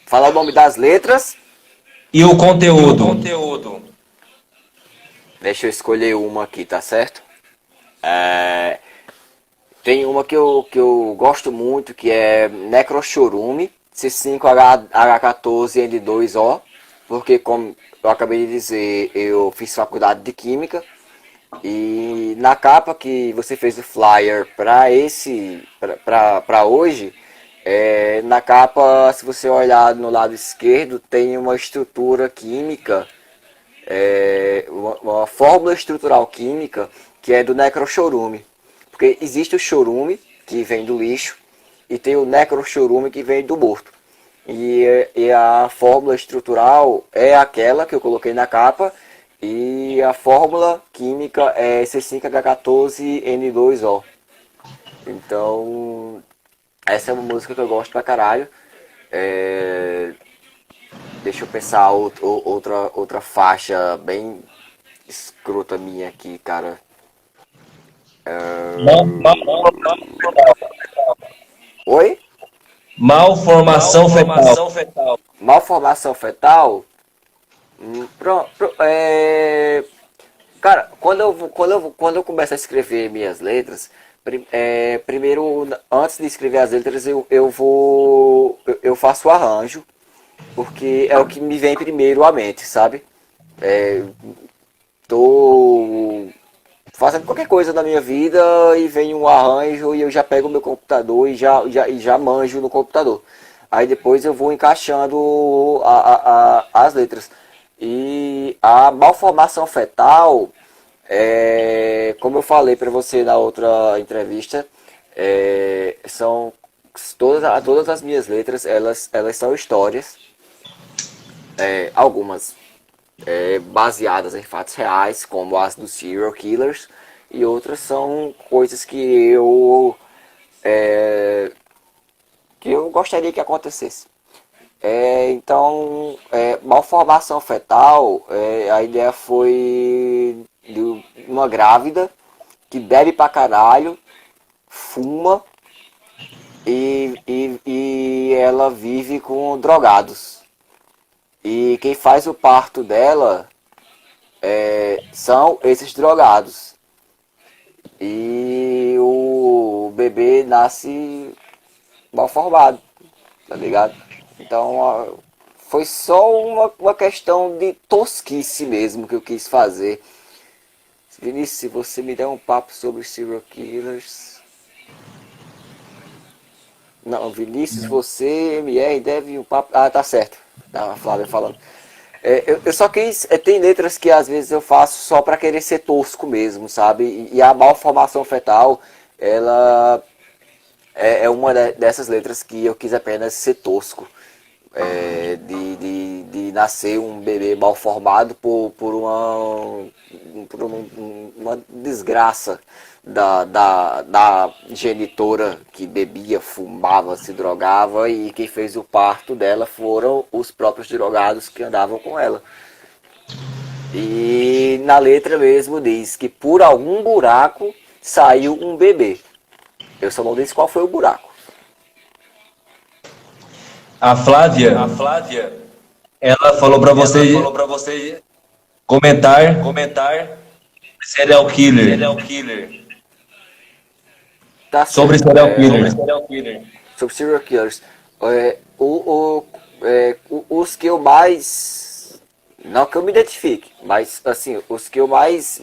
Falar o nome das letras. E o conteúdo? Deixa eu escolher uma aqui, tá certo? Tem uma que eu gosto muito, que é Necrochorume C5H14N2O, porque como eu acabei de dizer, eu fiz faculdade de Química, e na capa que você fez o flyer para para hoje, na capa, se você olhar no lado esquerdo, tem uma estrutura química, uma fórmula estrutural química que é do necrochorume. Porque existe o chorume, que vem do lixo, e tem o necrochorume, que vem do morto. E a fórmula estrutural é aquela que eu coloquei na capa, e a fórmula química é C5H14N2O. Então, essa é uma música que eu gosto pra caralho. É, Deixa eu pensar outra faixa bem escrota minha aqui, cara. Mal- mal- Oi? Malformação fetal. Malformação fetal? Pronto. Cara, quando eu começo a escrever minhas letras, primeiro, antes de escrever as letras, eu faço o arranjo, porque é o que me vem primeiro à mente, sabe? É, Tô fazendo qualquer coisa na minha vida e vem um arranjo e eu já pego o meu computador e já manjo no computador. Aí depois eu vou encaixando as letras. E a malformação fetal, como eu falei para você na outra entrevista, são todas as minhas letras, elas são histórias, algumas baseadas em fatos reais, como as dos serial killers, e outras são coisas que eu gostaria que acontecesse. Então, malformação fetal, a ideia foi de uma grávida que bebe pra caralho, fuma e ela vive com drogados. E quem faz o parto dela são esses drogados. E o bebê nasce mal formado, tá ligado? Então foi só uma questão de tosquice mesmo que eu quis fazer. Vinícius, se você me der um papo sobre serial killers. Não, Vinícius, você, MR, deve um papo. Ah, tá certo. Tá, a Flávia falando. Eu só quis. Tem letras que às vezes eu faço só pra querer ser tosco mesmo, sabe? E a malformação fetal, ela é uma dessas letras que eu quis apenas ser tosco. De nascer um bebê mal formado por uma desgraça da genitora que bebia, fumava, se drogava, e quem fez o parto dela foram os próprios drogados que andavam com ela. E na letra mesmo diz que por algum buraco saiu um bebê. Eu só não disse qual foi o buraco. A Flávia, ela falou para você comentar serial killer. Tá Sobre certo. serial killer. Sobre serial killers. Os que eu mais. Não que eu me identifique, mas assim, os que eu mais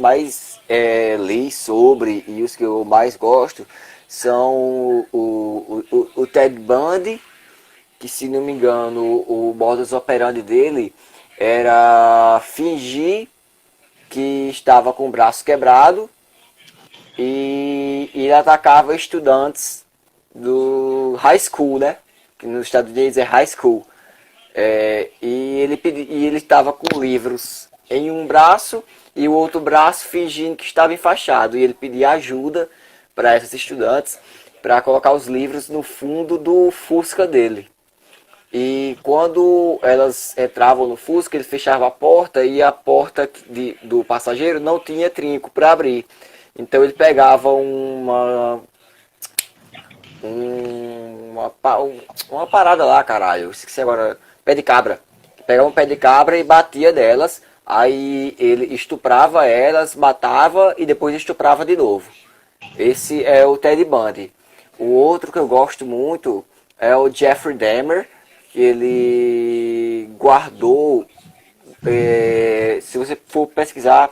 li sobre e os que eu mais gosto são o Ted Bundy, que se não me engano, o modus operandi dele era fingir que estava com o braço quebrado e ele atacava estudantes do high school, né? Que nos Estados Unidos é high school. E ele estava com livros em um braço e o outro braço fingindo que estava enfaixado. E ele pedia ajuda para esses estudantes para colocar os livros no fundo do Fusca dele. E quando elas entravam no Fusca, ele fechava a porta e a porta do passageiro não tinha trinco para abrir. Então ele pegava uma parada lá, caralho. Eu esqueci agora. Pé de cabra. Pegava um pé de cabra e batia delas. Aí ele estuprava elas, matava e depois estuprava de novo. Esse é o Ted Bundy. O outro que eu gosto muito é o Jeffrey Dahmer, que ele guardou, se você for pesquisar,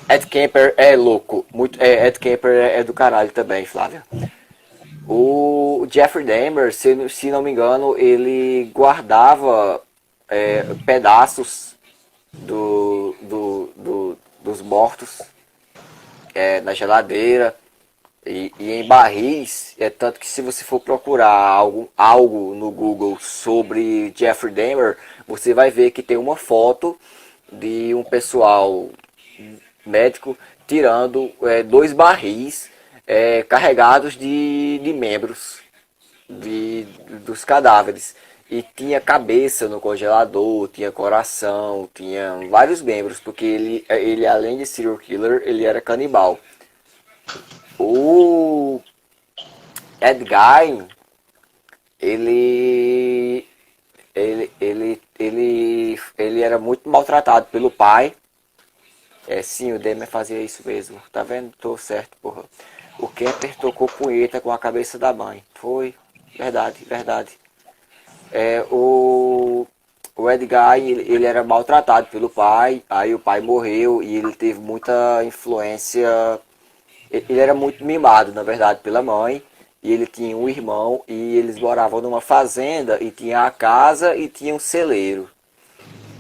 Ed Kemper é louco, muito, Ed Kemper é do caralho também, Flávia. O Jeffrey Dahmer, se não me engano, ele guardava pedaços dos mortos na geladeira e em barris. É tanto que se você for procurar algo no Google sobre Jeffrey Dahmer, você vai ver que tem uma foto de um pessoal médico tirando dois barris carregados de membros dos cadáveres. E tinha cabeça no congelador, tinha coração, tinha vários membros, porque ele além de serial killer, ele era canibal. O Ed Gein, ele, ele era muito maltratado pelo pai. Sim, o Demer fazia isso mesmo. Tá vendo? Tô certo, porra. O Kemper tocou punheta com a cabeça da mãe. Foi. Verdade, verdade. O Edgar, ele era maltratado pelo pai. Aí o pai morreu e ele teve muita influência. Ele era muito mimado, na verdade, pela mãe. E ele tinha um irmão e eles moravam numa fazenda e tinha a casa e tinha um celeiro.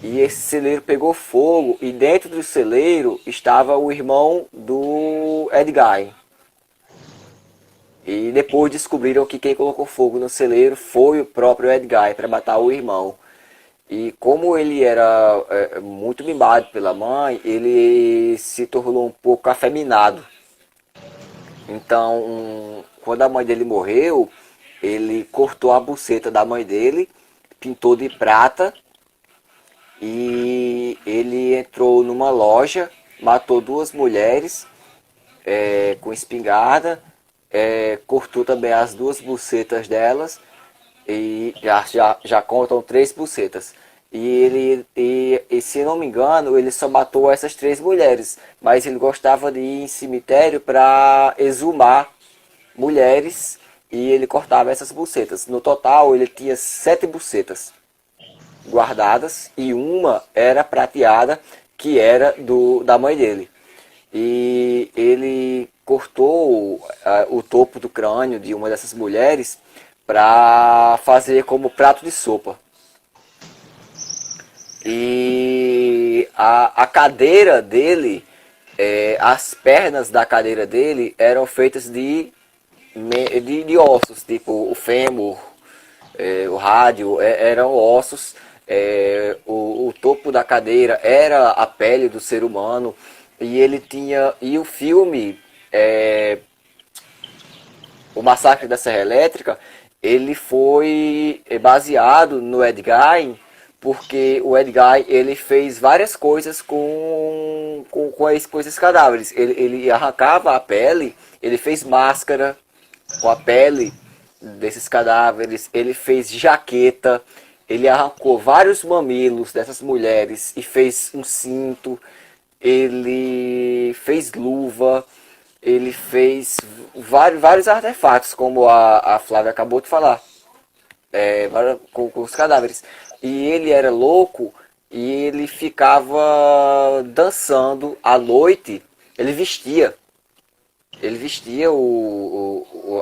E esse celeiro pegou fogo e dentro do celeiro estava o irmão do Edgar. E depois descobriram que quem colocou fogo no celeiro foi o próprio Edgar para matar o irmão. E como ele era muito mimado pela mãe, ele se tornou um pouco afeminado. Então, quando a mãe dele morreu, ele cortou a buceta da mãe dele, pintou de prata e ele entrou numa loja, matou duas mulheres com espingarda, cortou também as duas bucetas delas e já contam três bucetas. E se não me engano, ele só matou essas três mulheres, mas ele gostava de ir em cemitério para exumar mulheres e ele cortava essas bucetas. No total, ele tinha 7 bucetas guardadas e uma era prateada, que era da mãe dele. E ele cortou o topo do crânio de uma dessas mulheres para fazer como prato de sopa. E a cadeira dele, as pernas da cadeira dele eram feitas de ossos, tipo o fêmur, o rádio, eram ossos. O topo da cadeira era a pele do ser humano. E ele tinha. E o filme, O Massacre da Serra Elétrica, ele foi baseado no Ed Gein, porque o Ed Gein ele fez várias coisas com esses cadáveres. Ele arrancava a pele, ele fez máscara com a pele desses cadáveres, ele fez jaqueta, ele arrancou vários mamilos dessas mulheres e fez um cinto, ele fez luva, ele fez vários artefatos, como a Flávia acabou de falar, com os cadáveres. E ele era louco e ele ficava dançando à noite, ele vestia. Ele vestia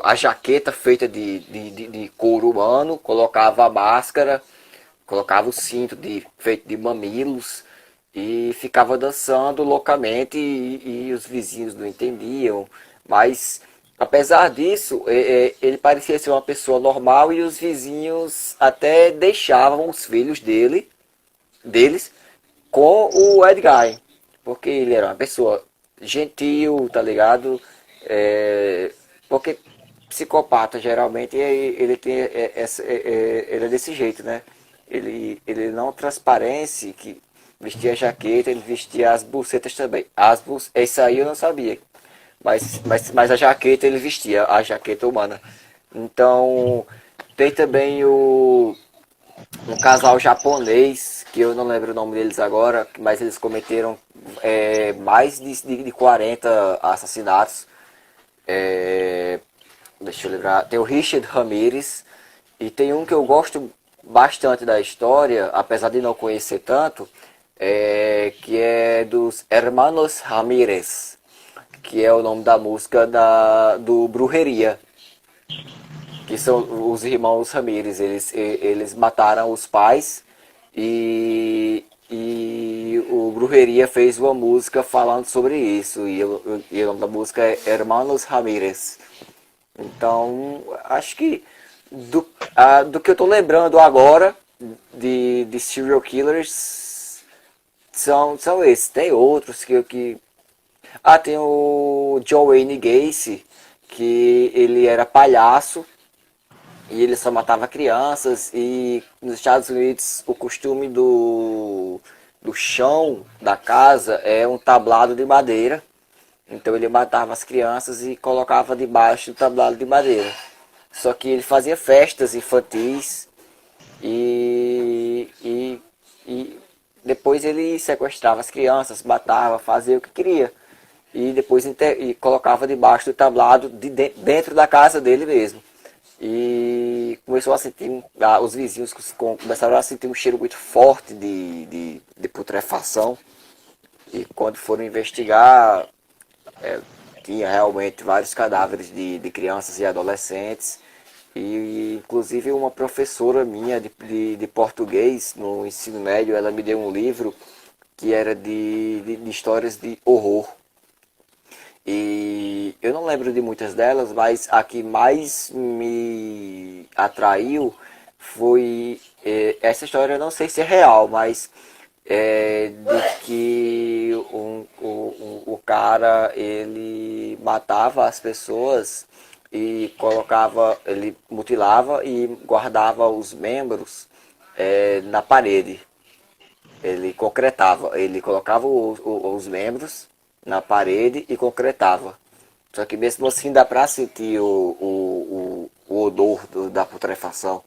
a jaqueta feita de couro humano, colocava a máscara, colocava o cinto feito de mamilos e ficava dançando loucamente e os vizinhos não entendiam. Mas, apesar disso, ele parecia ser uma pessoa normal e os vizinhos até deixavam os filhos deles com o Edgar, porque ele era uma pessoa gentil, tá ligado? Porque psicopata geralmente ele tem ele é desse jeito, né? Ele não transparece, que vestia a jaqueta, ele vestia as bucetas também. Isso aí eu não sabia. Mas a jaqueta ele vestia, a jaqueta humana. Então tem também um casal japonês, que eu não lembro o nome deles agora, mas eles cometeram mais de 40 assassinatos. É, deixa eu lembrar. Tem o Richard Ramirez e tem um que eu gosto bastante da história, apesar de não conhecer tanto, que é dos Hermanos Ramírez, que é o nome da música do Brujeria, que são os irmãos Ramírez. Eles mataram os pais e o Brujeria fez uma música falando sobre isso. E o nome da música é Hermanos Ramírez. Então, acho que do que eu tô lembrando agora de serial killers são esses. Tem outros que. Ah, tem o John Wayne Gacy, que ele era palhaço e ele só matava crianças. E nos Estados Unidos o costume do chão da casa é um tablado de madeira. Então ele matava as crianças e colocava debaixo do tablado de madeira. Só que ele fazia festas infantis e depois ele sequestrava as crianças, matava, fazia o que queria. E depois e colocava debaixo do tablado dentro da casa dele mesmo. E começou a sentir, os vizinhos começaram a sentir um cheiro muito forte de putrefação. E quando foram investigar, tinha realmente vários cadáveres de crianças e adolescentes. E inclusive uma professora minha de português no ensino médio, ela me deu um livro que era de histórias de horror. E eu não lembro de muitas delas, mas a que mais me atraiu foi essa história. Eu não sei se é real, mas de que o cara ele matava as pessoas e ele mutilava e guardava os membros na parede. Ele colocava os membros na parede e concretava. Só que mesmo assim dá pra sentir o odor da putrefação.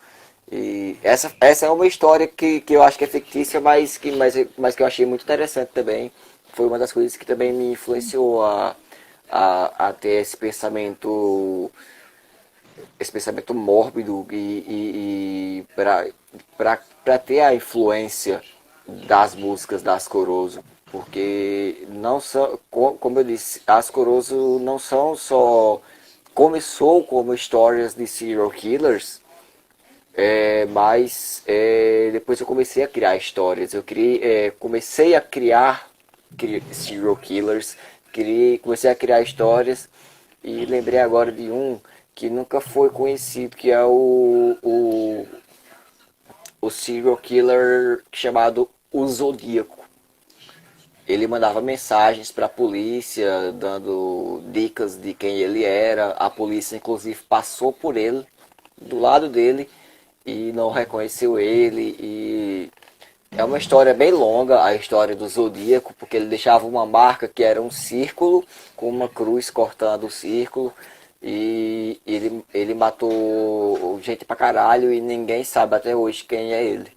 E essa é uma história que eu acho que é fictícia, mas que eu achei muito interessante também. Foi uma das coisas que também me influenciou a ter esse pensamento mórbido e para ter a influência das músicas das Corozo. Porque não são, como eu disse, as Corozo não são só. Começou como histórias de serial killers, mas depois eu comecei a criar histórias. Comecei a criar serial killers, comecei a criar histórias e lembrei agora de um que nunca foi conhecido, que é o serial killer chamado o Zodíaco. Ele mandava mensagens para a polícia, dando dicas de quem ele era. A polícia, inclusive, passou por ele, do lado dele, e não reconheceu ele. E é uma história bem longa, a história do Zodíaco, porque ele deixava uma marca que era um círculo, com uma cruz cortando o círculo. E ele matou gente pra caralho e ninguém sabe até hoje quem é ele.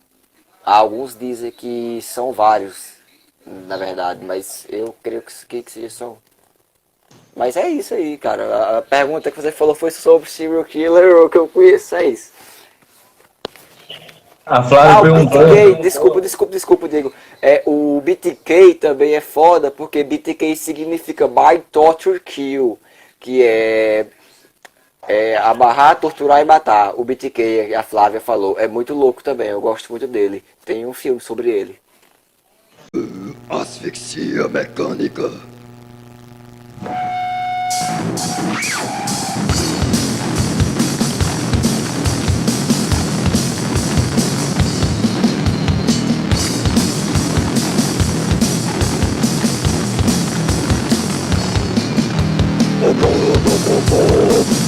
Alguns dizem que são vários, na verdade, mas eu creio que seja só um. Mas é isso aí, cara. A pergunta que você falou foi sobre serial killer, o que eu conheço é isso. A Flávia O perguntou. BTK, desculpa, Diego. O BTK também é foda, porque BTK significa By Torture Kill, que é amarrar, torturar e matar. O BTK, a Flávia falou, é muito louco também, eu gosto muito dele. Tem um filme sobre ele. Asfixia mecânica.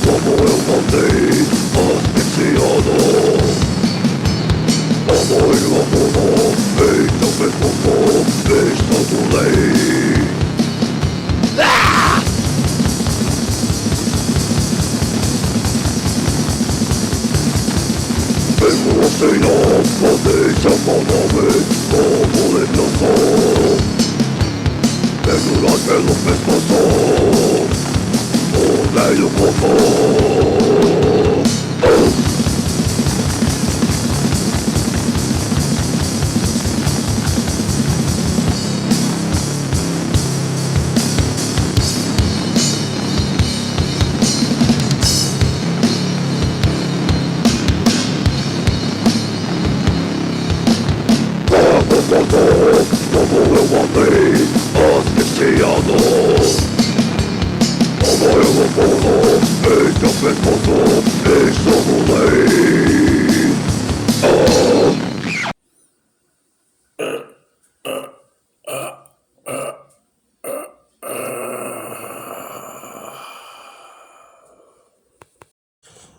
Como eu mandei, asfixiado. Como eu abandono, então me contou, estando lei. Assim não podem chamar nome como limitação. Segurar pelo pescoço o velho corpo. Como eu amei, asfixiado. Como eu morro em teu pescoço, estrangulei.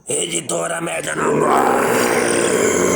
Editora Média não morre.